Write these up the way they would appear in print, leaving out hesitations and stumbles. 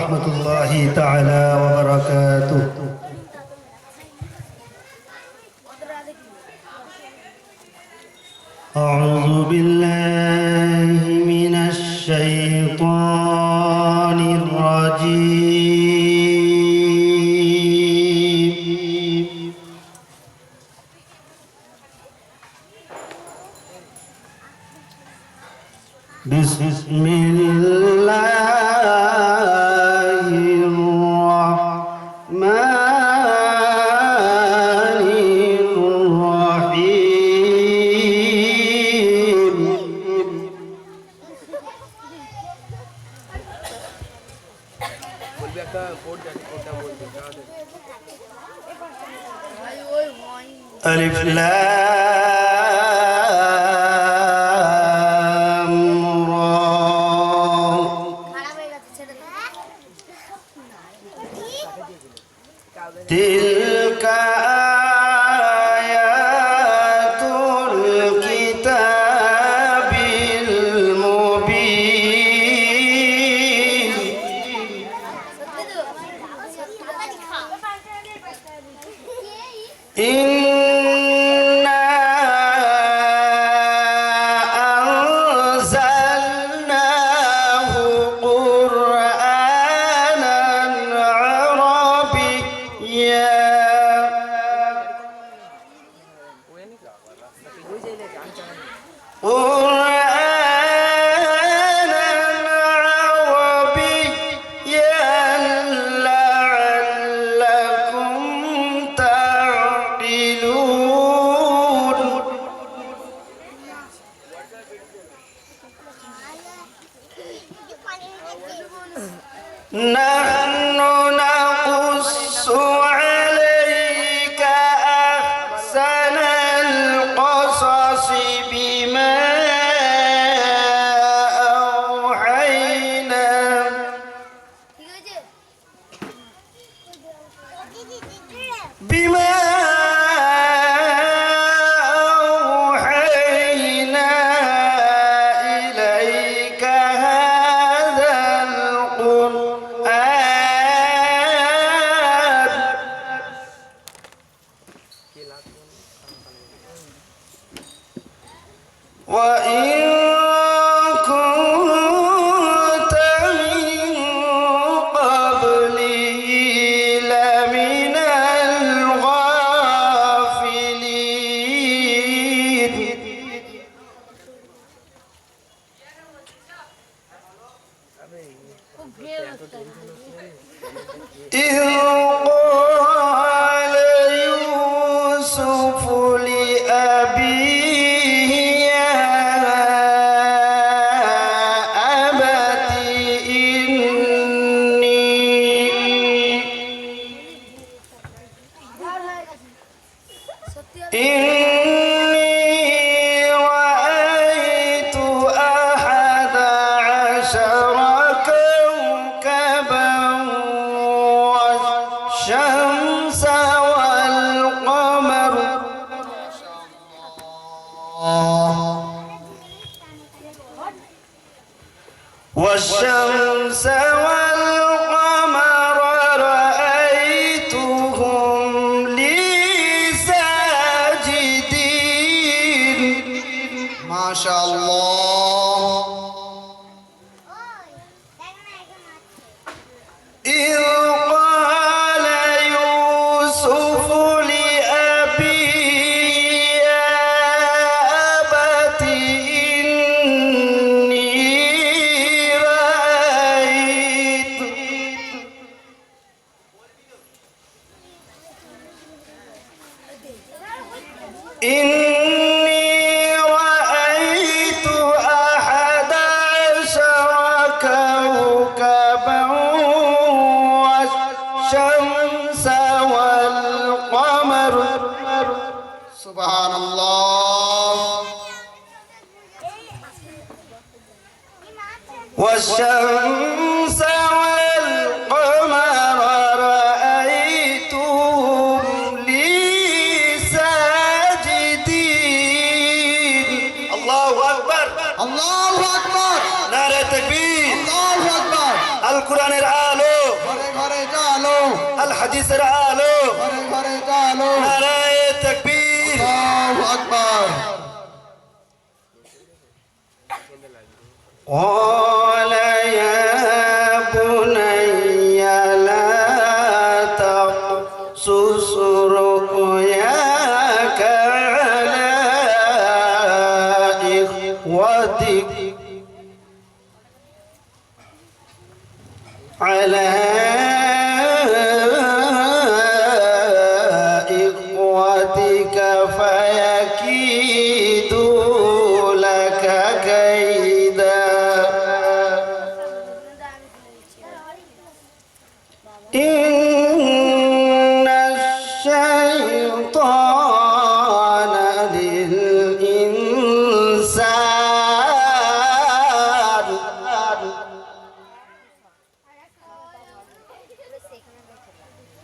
ورحمة الله تعالى وبركاته. أعوذ بالله من الشيطان الرجيم. بسم الله الرحمن الرحيم. ألف لام را. تلك آيات الكتاب المبين. إنا أنزلناه قرآنا عربيا. قرآنا عربيا لعلكم تعقلون. نحن نقص عليك أحسن القصص بما أوحينا إليك هذا القرآن. وإن كنت من قبله لمن الغافلين. إذ قال يوسف لأبيه يا أبت إني رأيت أحد عشر كوكبا والشمس والقمر. والشمس والقمر رأيتهم لي ساجدين. ما شاء الله. إذ قال يوسف لأبيه يا أبت إني رأيت أحد عشر كوكبا والشمس والقمر. سبحان الله. والشمس والقمر رأيتهم لي ساجدين. الله أكبر. الله أكبر. نعرة تكبير. الله أكبر. القرآن العالم আল হাদিসের আলো ঘরে ঘরে চালো নারায়ে তাকবীর আল্লাহু আকবার قال يا بني لا تقصص رؤياك على إخوتك على إخوتك فيكيدوا لك كيدا إن الشيطان للإنسان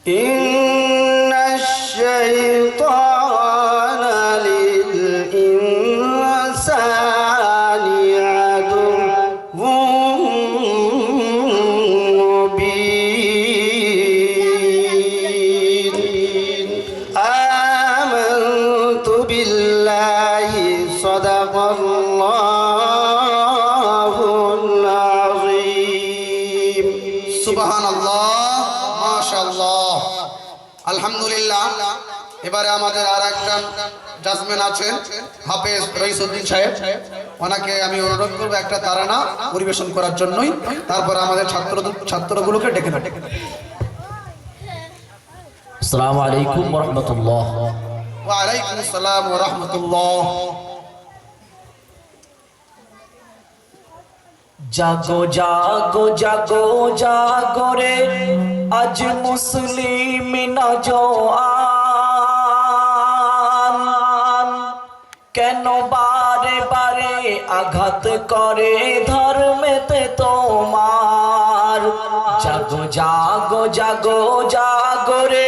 إن الشيطان للإنسان عدو مبين آمنت بالله صدق الله العظيم সুবহানাল্লাহ মাশাআল্লাহ আলহামদুলিল্লাহ এবারে আমাদের আরেকজন জাজমেন আছেন হাফেজ রইসউদ্দিন সাহেব ওনাকে আমি অনুরোধ করব একটা তারানা পরিবেশন করার জন্যই তারপর আমাদের ছাত্রগুলোকে ডেকে নেব আসসালামু আলাইকুম ওয়া রাহমাতুল্লাহ ওয়া আলাইকুম আসসালাম ওয়া রাহমাতুল্লাহ জাগো জাগো জাগো জাগো রে আজ মুসলিম নওজোয়ান কেন বারে বারে আঘাত করে ধর্মেতে তোমার জাগো জাগো জাগো জাগো রে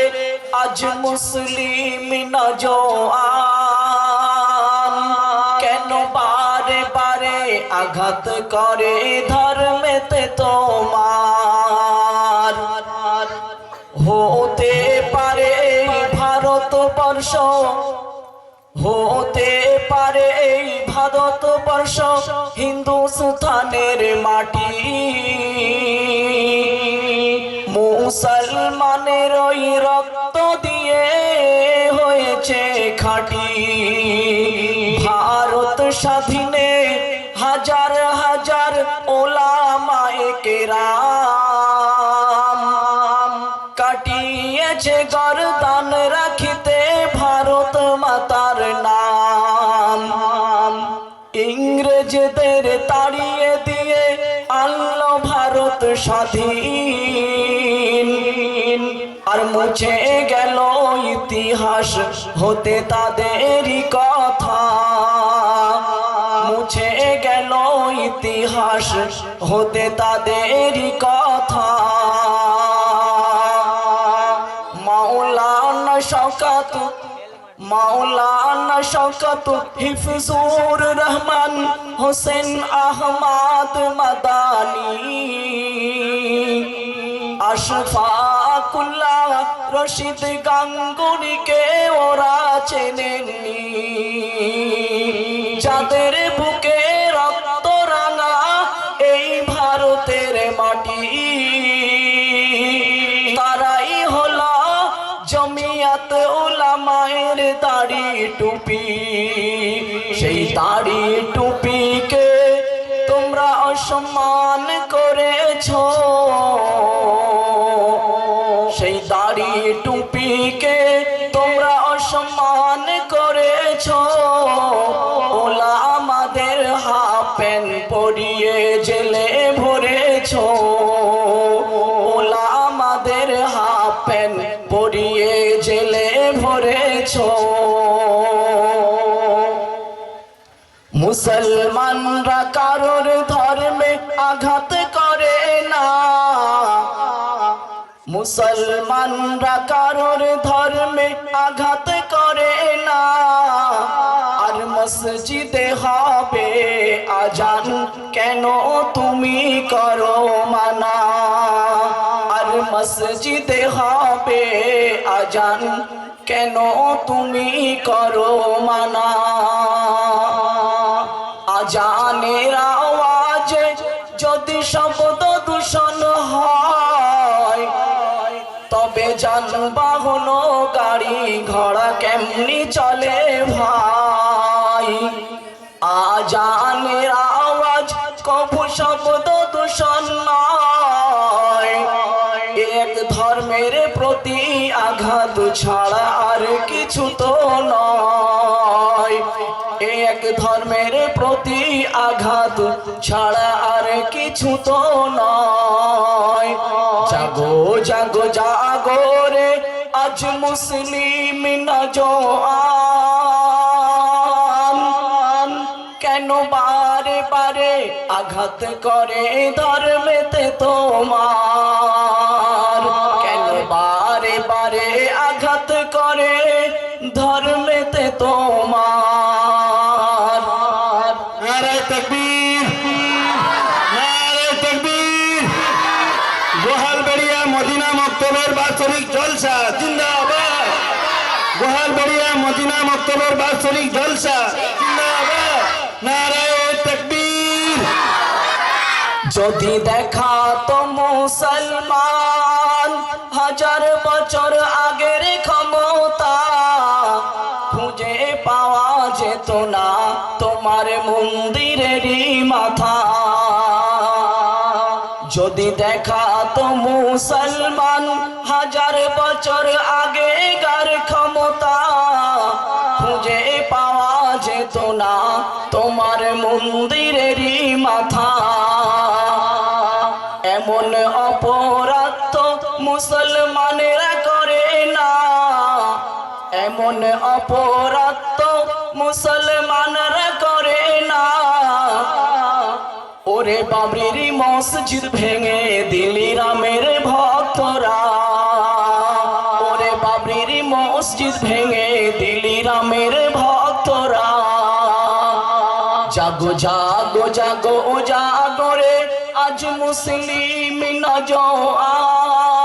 আজ মুসলিম নওজোয়ান কেন বারে বারে আঘাত করে ধর্মেতে তোমার হতে পারে ভারতবর্ষ হতে পারে এই ভারতবর্ষ হিন্দুস্থানের মাটি মুসলমানের ওই রক্ত দিয়ে হয়েছে খাঁটি ভারত স্বাধীনে হাজার হাজার ওলামায়ে কেরাম কাটিয়েছে গর্দান রাখিতে ভারত মাতার নাম ইংরেজদের তাড়িয়ে দিয়ে আনলো ভারত স্বাধীন আর মুছে গেল ইতিহাস হতে তাদেরই কথা মুছে গেল ইতিহাস হতে তাদেরই কথা মাওলানা শওকত হিফজুর রহমান হোসেন আহমদ মাদানী আশফাকুল্লাহ রশিদ গাঙ্গুলিকে ওরা চেনেননি যাদের বুকে রক্ত রাঙা এই ভারতের মাটি তারাই হলো জমিয়াত উলামায়ের দাড়ি টুপি সেই দাড়ি টুপিকে তোমরা অসম্মান করেছো সেই দাড়ি টুপিকে তোমরা অসম্মান করেছো ওলামাদের হাফ প্যান্ট পরিয়ে জেলে ভরেছো ওলামাদের হাফ প্যান্ট পরিয়ে জেলে ভরেছো মুসলমানরা কারোর ধর্মে আঘাত করে না মুসলমানরা কারোর ধর্মে আঘাত করে না আর মসজিদে হবে আজান কেন তুমি করো মানা আর মসজিদে হবে আজান, কেন তুমি করো মানা? আজানের আওয়াজে যদি শব্দ দূষণ হয়, তবে যানবাহন গাড়ি ঘোড়া কেমনি চলে ভাই? আজানের আওয়াজ কভু শব্দ দূষণ নয়, এক ধর্মের প্রতি আঘাত ছাড়া আর কিছু তো নয়। এক ধর্মের প্রতি আঘাত ছাড়া আর কিছু তো নয়। জাগো জাগো জাগো রে আজ মুসলিম নওজোয়ান, কেন বারে বারে আঘাত করে ধর্মেতে তোমার? কেন বারে বারে আঘাত করে ধর্মেতে তোমার? নারায়ে তাকবীর, নারায়ে তাকবীর। গোহালবাড়িয়া মদিনা মক্তবের বাৎসরিক জলসা জিন্দাবাদ। গোহালবাড়িয়া মদিনা মক্তবের বাৎসরিক জলসা জিন্দাবাদ। নারায়ে তাকবীর। যদি দেখা তো মুসলমান হাজার বছর আগের ক্ষমতা, খুঁজে পাওয়া যেত না তোমার মন্দিরেরই মাথা। যদি দেখা তো মুসলমান হাজার বছর আগেকার ক্ষমতা, খুঁজে পাওয়া যেত না তোমার মন্দিরেরই মাথা। এমন অপরাধ তো মুসলমানেরা করে না, এমন অপরাধ তো মুসলমানরা করে না। ওরে বাবরির মসজিদ ভেঙে দিলি রামের ভক্তরা, ওরে বাবরির মসজিদ ভেঙে দিলি রামের ভক্তরা। জাগো জাগো জাগো জাগো রে আজ মুসলিম নওজোয়ান,